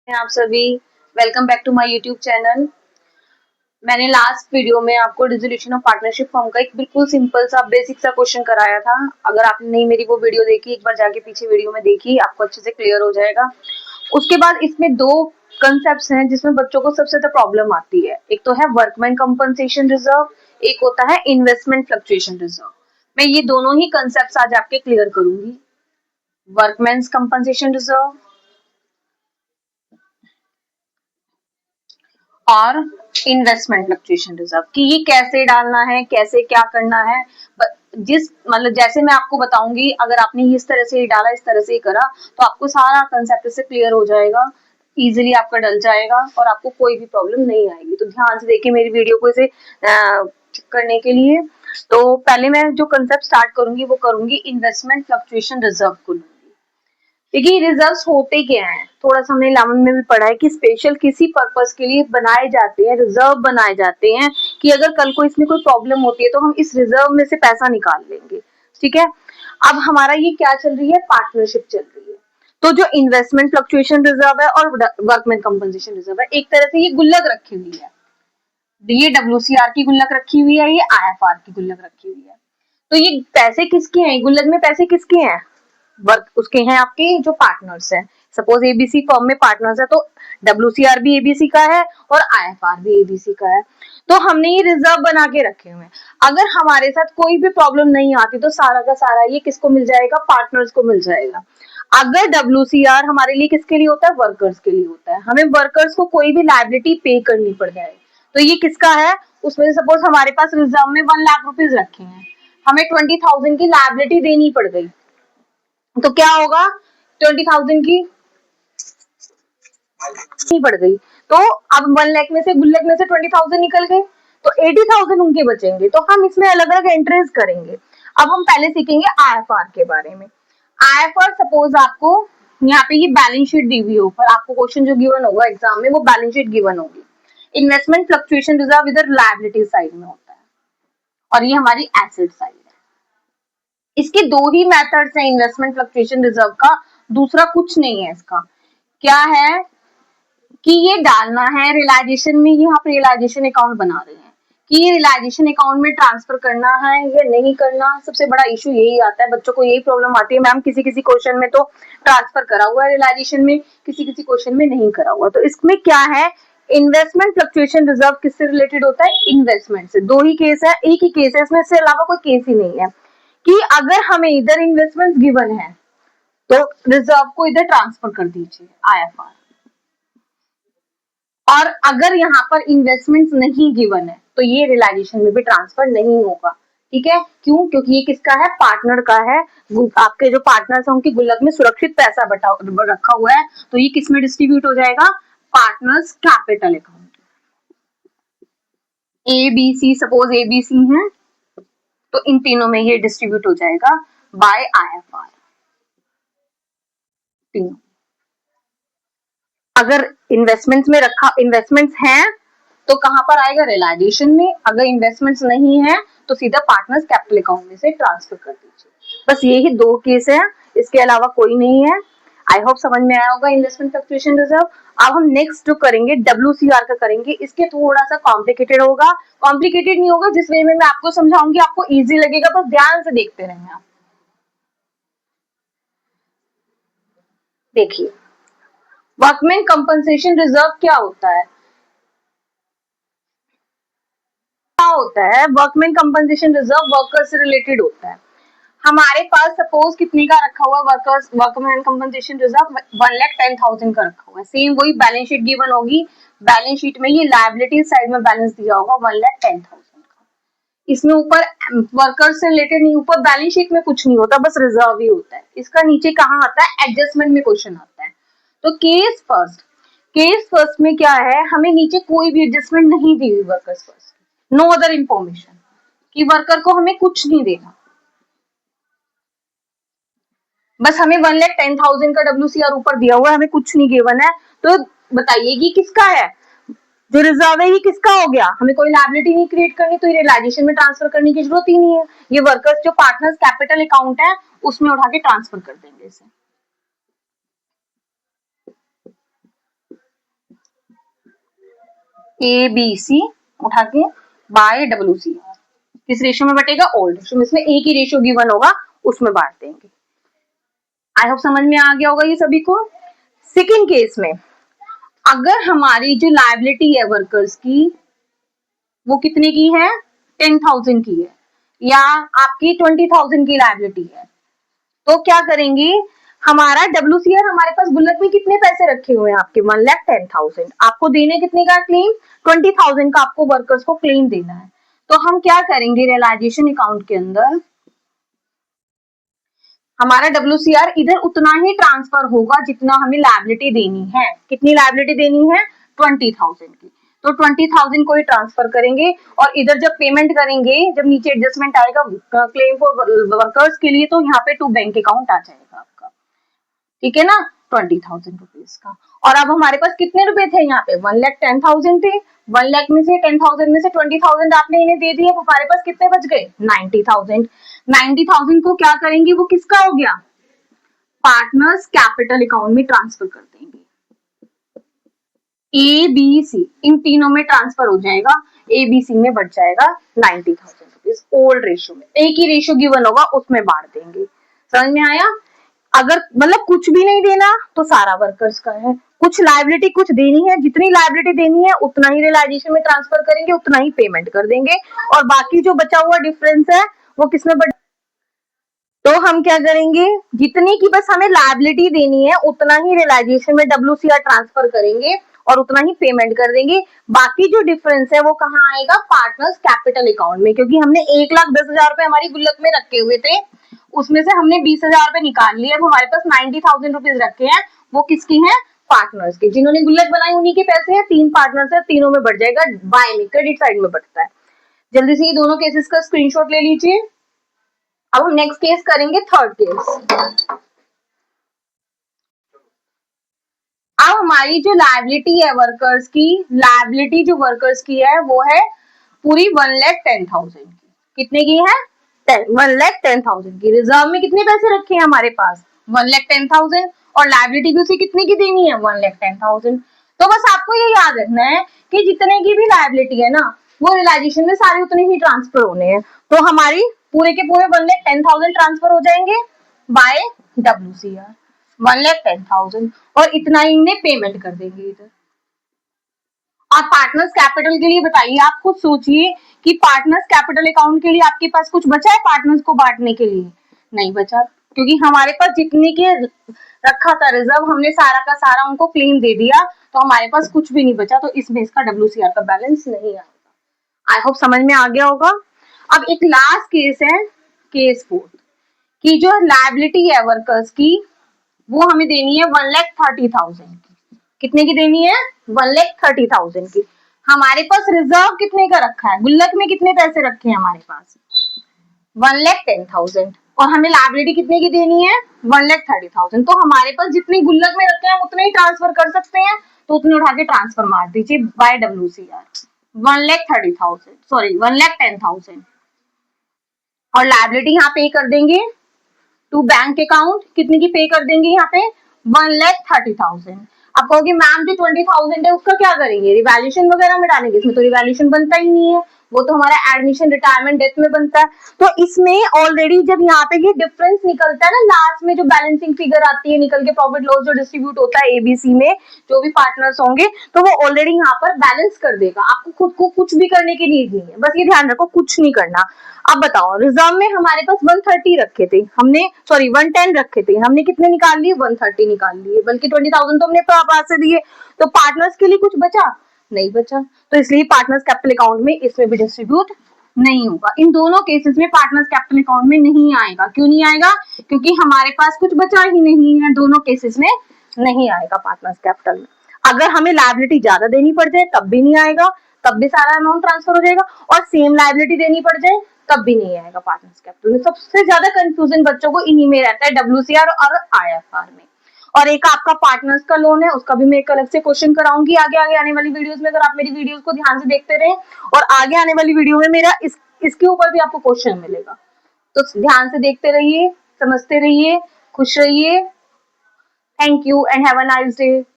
आप सभी, welcome back to my YouTube channel. मैंने लास्ट वीडियो में आपको डिसोल्यूशन ऑफ पार्टनरशिप फॉर्म का एक बिल्कुल सिंपल सा बेसिक सा क्वेश्चन कराया था। अगर आपने नहीं मेरी वो वीडियो देखी, एक बार जाके पीछे वीडियो में देखी, आपको अच्छे से क्लियर हो जाएगा। उसके बाद इसमें दो कंसेप्ट हैं जिसमें बच्चों को सबसे ज्यादा प्रॉब्लम आती है। एक तो है वर्कमैन कंपनसेशन रिजर्व, एक होता है इन्वेस्टमेंट फ्लक्चुएशन रिजर्व। मैं ये दोनों ही कंसेप्ट आज आपके क्लियर करूंगी। वर्कमैन्स कंपनसेशन रिजर्व और इन्वेस्टमेंट फ्लक्चुएशन रिजर्व कि ये कैसे डालना है, कैसे क्या करना है। जिस मतलब जैसे मैं आपको बताऊंगी, अगर आपने इस तरह से डाला, इस तरह से करा, तो आपको सारा कंसेप्ट से क्लियर हो जाएगा, इजीली आपका डल जाएगा और आपको कोई भी प्रॉब्लम नहीं आएगी। तो ध्यान से देखिए मेरी वीडियो को इसे करने के लिए। तो पहले मैं जो कंसेप्ट स्टार्ट करूंगी वो करूंगी इन्वेस्टमेंट फ्लक्चुएशन रिजर्व को। देखिए रिजर्व्स होते क्या हैं, थोड़ा सा हमने 11 में भी पढ़ा है कि स्पेशल किसी पर्पस के लिए बनाए जाते हैं, रिजर्व बनाए जाते हैं कि अगर कल को इसमें कोई प्रॉब्लम होती है तो हम इस रिजर्व में से पैसा निकाल लेंगे। ठीक है, अब हमारा ये क्या चल रही है, पार्टनरशिप चल रही है। तो जो इन्वेस्टमेंट फ्लक्चुएशन रिजर्व है और वर्कमैन कंपनसेशन रिजर्व है, एक तरह से ये गुल्लक रखी हुई है। ये WCR की गुल्लक रखी हुई है, ये IFR की गुल्लक रखी हुई है। तो ये पैसे किसके हैं, गुल्लक में पैसे किसके हैं, वर्क उसके हैं, आपके जो पार्टनर्स हैं। सपोज एबीसी फर्म में पार्टनर्स है तो WCR भी एबीसी का है और IFR भी एबीसी का है। तो हमने ये रिजर्व बना के रखे हुए हैं। अगर हमारे साथ कोई भी प्रॉब्लम नहीं आती तो सारा का सारा ये किसको मिल जाएगा, पार्टनर्स को मिल जाएगा। अगर WCR हमारे लिए किसके लिए होता है, वर्कर्स के लिए होता है। हमें वर्कर्स को कोई भी लायबिलिटी पे करनी पड़ जाए तो ये किसका है, उसमें सपोज हमारे पास रिजर्व में 1 लाख रुपीज रखे हैं, हमें 20,000 की लायबिलिटी देनी पड़ गई, तो क्या होगा, 20,000 की नहीं पड़ गई, तो अब 1 लाख में से गुल्लक में से 20,000 निकल गए, तो 80,000 उनके बचेंगे। तो हम इसमें अलग अलग एंट्रीज करेंगे। अब हम पहले सीखेंगे IFR के बारे में। IFR सपोज आपको यहाँ पे ये बैलेंस शीट दी हुई है, ऊपर आपको क्वेश्चन जो गिवन होगा एग्जाम में वो बैलेंस शीट गिवन होगी। इन्वेस्टमेंट फ्लक्चुएशन रिजर्व इधर लायबिलिटी साइड में होता है और ये हमारी एसेट साइड है। इसके दो ही मेथड्स हैं इन्वेस्टमेंट फ्लक्चुएशन रिजर्व का, दूसरा कुछ नहीं है। इसका क्या है कि ये डालना है रियलाइजेशन में, ये आप रियलाइजेशन अकाउंट बना रहे हैं कि ये रियलाइजेशन अकाउंट में ट्रांसफर करना है या नहीं करना। सबसे बड़ा इशू यही आता है, बच्चों को यही प्रॉब्लम आती है, मैम किसी किसी क्वेश्चन में तो ट्रांसफर करा हुआ है रियलाइजेशन में, किसी किसी क्वेश्चन में नहीं करा हुआ। तो इसमें क्या है, इन्वेस्टमेंट फ्लक्चुएशन रिजर्व किससे रिलेटेड होता है, इन्वेस्टमेंट से। दो ही केस है, एक ही केस है इसमें, इससे अलावा कोई केस ही नहीं है कि अगर हमें इधर इन्वेस्टमेंट गिवन है तो रिजर्व को इधर ट्रांसफर कर दीजिए IFR, और अगर यहाँ पर इन्वेस्टमेंट नहीं गिवन है तो ये रियलाइजेशन में भी ट्रांसफर नहीं होगा। ठीक है, क्यों, क्योंकि ये किसका है, पार्टनर का है। आपके जो पार्टनर्स हैं उनकी गुल्लक में सुरक्षित पैसा रखा हुआ है, तो ये किस में डिस्ट्रीब्यूट हो जाएगा, partners capital account. ABC suppose ABC है तो इन तीनों में ये डिस्ट्रीब्यूट हो जाएगा बाय IFR तीनों। अगर इन्वेस्टमेंट्स में रखा, इन्वेस्टमेंट्स हैं तो कहां पर आएगा, रियलाइजेशन में। अगर इन्वेस्टमेंट्स नहीं है तो सीधा पार्टनर्स कैपिटल अकाउंट में से ट्रांसफर कर दीजिए। बस ये ही दो केस है, इसके अलावा कोई नहीं है। आई होप समझ में आया होगा इन्वेस्टमेंट फ्लक्चुएशन रिजर्व। अब हम नेक्स्ट जो करेंगे WCR का करेंगे, इसके थोड़ा सा कॉम्प्लिकेटेड होगा। कॉम्प्लिकेटेड नहीं होगा, जिस वे में मैं आपको समझाऊंगी आपको इजी लगेगा, बस ध्यान से देखते रहेंगे आप। देखिए वर्कमैन कंपनसेशन रिजर्व क्या होता है, वर्कमैन कंपनसेशन रिजर्व वर्कर्स से रिलेटेड होता है। हमारे पास सपोज कितने का रखा हुआ वर्कर्स, वर्कमैन कंपनसेशन रिजर्व 1,10,000 का रखा हुआ है। सेम वही बैलेंस शीट गिवन होगी, बैलेंस शीट में ये लायबिलिटी साइड में बैलेंस दिया होगा 1,10,000 का। इसमें ऊपर वर्कर्स से रिलेटेड नहीं, ऊपर बैलेंस शीट में कुछ नहीं होता, बस रिजर्व ही होता है। इसका नीचे कहाँ आता है, एडजस्टमेंट में क्वेश्चन आता है। तो केस फर्स्ट में क्या है, हमें नीचे कोई भी एडजस्टमेंट नहीं दी हुई workers first, no other information, कि वर्कर को हमें कुछ नहीं देना, बस हमें 1,10,000 का WCR ऊपर दिया हुआ है, हमें कुछ नहीं गिवन है। तो बताइए कि किसका है, जो रिजर्व है ये किसका हो गया, हमें कोई लायबिलिटी नहीं क्रिएट करनी, तो ये रियलाइजेशन में ट्रांसफर करने की जरूरत ही नहीं है। ये वर्कर्स जो पार्टनर्स कैपिटल अकाउंट है उसमें उठा के ट्रांसफर कर देंगे इसे। ABC उठा के बाय WCR किस रेशियो में बटेगा? ओल्ड रेशियो में। इसमें एक ही रेशियो गिवन होगा, उसमें बांट देंगे। आई होप समझ में आ गया होगा ये सभी को। सेकेंड केस में अगर हमारी जो लायबिलिटी है वर्कर्स की वो कितने की है? 10,000 की है या आपकी 20,000 की लायबिलिटी है, तो क्या करेंगे? हमारा WCR हमारे पास गुल्लक में कितने पैसे रखे हुए हैं आपके? 1,10,000। आपको देने कितने का क्लेम? 20,000 का आपको वर्कर्स को क्लेम देना है। तो हम क्या करेंगे? रियलाइजेशन अकाउंट के अंदर हमारा WCR इधर उतना ही ट्रांसफर होगा जितना हमें लायबिलिटी देनी है। कितनी लायबिलिटी देनी है? 20,000 की। तो 20,000 को ही ट्रांसफर करेंगे और इधर जब पेमेंट करेंगे, जब नीचे एडजस्टमेंट आएगा क्लेम फॉर वर्कर्स के लिए, तो यहाँ पे टू बैंक अकाउंट आ जाएगा आपका, ठीक है ना, 20,000 रुपीज का। और अब हमारे पास कितने रुपए थे यहाँ पे? 1,10,000 थे। 1 लाख में से 10,000 में से 20,000 आपने इन्हें दे दिए, तो हमारे पास कितने बच गए? 90,000। 90,000 को क्या करेंगे? वो किसका हो गया? पार्टनर्स कैपिटल अकाउंट में ट्रांसफर कर देंगे। ABC इन तीनों में ट्रांसफर हो जाएगा। ABC में बढ़ जाएगा 90,000 रुपीज ओल्ड रेशियो में। एक ही रेशियो गिवन होगा, उसमें बांट देंगे। समझ में आया? अगर मतलब कुछ भी नहीं देना तो सारा वर्कर्स का है, कुछ लायबिलिटी कुछ देनी है, जितनी लायबिलिटी देनी है उतना ही रियलाइजेशन में ट्रांसफर करेंगे, उतना ही पेमेंट कर देंगे, और बाकी जो बचा हुआ डिफरेंस है वो किसमें बढ़, तो हम क्या करेंगे? जितनी की बस हमें लायबिलिटी देनी है उतना ही रियलाइजेशन में WCR ट्रांसफर करेंगे और उतना ही पेमेंट कर देंगे। बाकी जो डिफरेंस है वो कहाँ आएगा? पार्टनर्स कैपिटल अकाउंट में, क्योंकि हमने 1,10,000 रुपए हमारी गुल्लक में रखे हुए थे, उसमें से हमने 20,000 रुपए निकाल लिए। अब हमारे पास 90,000 रुपीज रखे हैं, वो किसकी है? पार्टनर्स की। जिन्होंने गुल्लक बनाई उन्हीं के पैसे हैं, 3 पार्टनर्स है, तीनों में बढ़ जाएगा, बाय में क्रेडिट साइड में बढ़ता है। जल्दी से ये दोनों केसेस का स्क्रीनशॉट ले लीजिए। अब हम नेक्स्ट केस करेंगे, थर्ड केस। अब हमारी जो लायबिलिटी है वर्कर्स की, लायबिलिटी जो वर्कर्स की है वो है पूरी 1,10,000 की। कितने की है? 1,10,000 की। रिजर्व में कितने पैसे रखे हैं हमारे पास? 1,10,000। और लायबिलिटी भी उसे कितने की देनी है? 1,10,000। तो बस आपको ये याद रखना है कि जितने की भी लायबिलिटी है ना, वो रियलाइजेशन में सारे उतने ही ट्रांसफर होने हैं। तो हमारी पूरे के पूरे 1,10,000 ट्रांसफर हो जाएंगे बाय WCR, 1,10,000, और इतना ही इन्हें पेमेंट कर देंगे इधर। और पार्टनर्स कैपिटल के लिए बताइए, आप खुद सोचिए कि पार्टनर्स कैपिटल अकाउंट के लिए आपके पास कुछ बचा है पार्टनर्स को बांटने के लिए? नहीं बचा, क्योंकि हमारे पास जितने के रखा था रिजर्व, हमने सारा का सारा उनको क्लेम दे दिया, तो हमारे पास कुछ भी नहीं बचा, तो इसमें इसका WCR का बैलेंस नहीं आएगा। आई होप समझ में आ गया होगा। अब एक लास्ट केस है, केस 4 की। जो लायबिलिटी है वर्कर्स की वो हमें देनी है 1,30,000 की। कितने की देनी है? 1,30,000 की। हमारे पास रिजर्व कितने का रखा है? गुल्लक में कितने पैसे रखे हैं हमारे पास? 1,10,000। और हमें लायबिलिटी कितने की देनी है? 1,30,000। तो हमारे पास जितनी गुल्लक में रखे हैं उतने ही ट्रांसफर कर सकते हैं, तो उतने उठा के ट्रांसफर मार दीजिए बाय WCR। 1,30,000 सॉरी 1,10,000, और लायबिलिटी यहाँ पे कर देंगे टू बैंक अकाउंट। कितने की पे कर देंगे यहाँ पे? 1,30,000। आप कहोगे मैम जो 20,000 है उसका क्या करेंगे? रिवैल्यूएशन वगैरह में डालेंगे? इसमें तो रिवैल्यूएशन बनता ही नहीं है, वो तो हमारा एडमिशन रिटायरमेंट डेथ में बनता है। तो इसमें ऑलरेडी जब यहाँ पे ये डिफरेंस निकलता है ना, लास्ट में जो बैलेंसिंग फिगर आती है निकल के, प्रॉफिट लॉस जो डिस्ट्रीब्यूट होता है ABC में, जो भी पार्टनर्स होंगे, तो वो ऑलरेडी यहाँ पर बैलेंस कर देगा। आपको खुद को कुछ भी करने की नीड नहीं है, बस ये ध्यान रखो कुछ नहीं करना। अब बताओ, रिजर्व में हमारे पास 130 रखे थे हमने, सॉरी 110 रखे थे हमने, कितने निकाल लिए? 130 निकाल लिए, बल्कि 20,000 तो हमने पास से दिए। तो पार्टनर्स के लिए कुछ बचा? नहीं बचा, तो इसलिए पार्टनर्स कैपिटल अकाउंट में इसमें भी डिस्ट्रीब्यूट नहीं होगा। इन दोनों केसेस में पार्टनर्स कैपिटल अकाउंट में नहीं आएगा। क्यों नहीं आएगा? क्योंकि हमारे पास कुछ बचा ही नहीं है, दोनों केसेस में नहीं आएगा पार्टनर्स कैपिटल में। अगर हमें लायबिलिटी ज्यादा देनी पड़ जाए तब भी नहीं आएगा, तब भी सारा अमाउंट ट्रांसफर हो जाएगा, और सेम लायबिलिटी देनी पड़ जाए तब भी नहीं आएगा पार्टनर्स कैपिटल में। सबसे ज्यादा कंफ्यूजन बच्चों को इन्हीं में रहता है, WCR और IFR में। और एक आपका पार्टनर्स का लोन है, उसका भी मैं एक अलग से क्वेश्चन कराऊंगी आगे आगे आने वाली वीडियोस में। अगर आप मेरी वीडियोस को ध्यान से देखते रहे, और आगे आने वाली वीडियो में मेरा इसके ऊपर भी आपको क्वेश्चन मिलेगा, तो ध्यान से देखते रहिए, समझते रहिए, खुश रहिए। Thank you and have a nice day.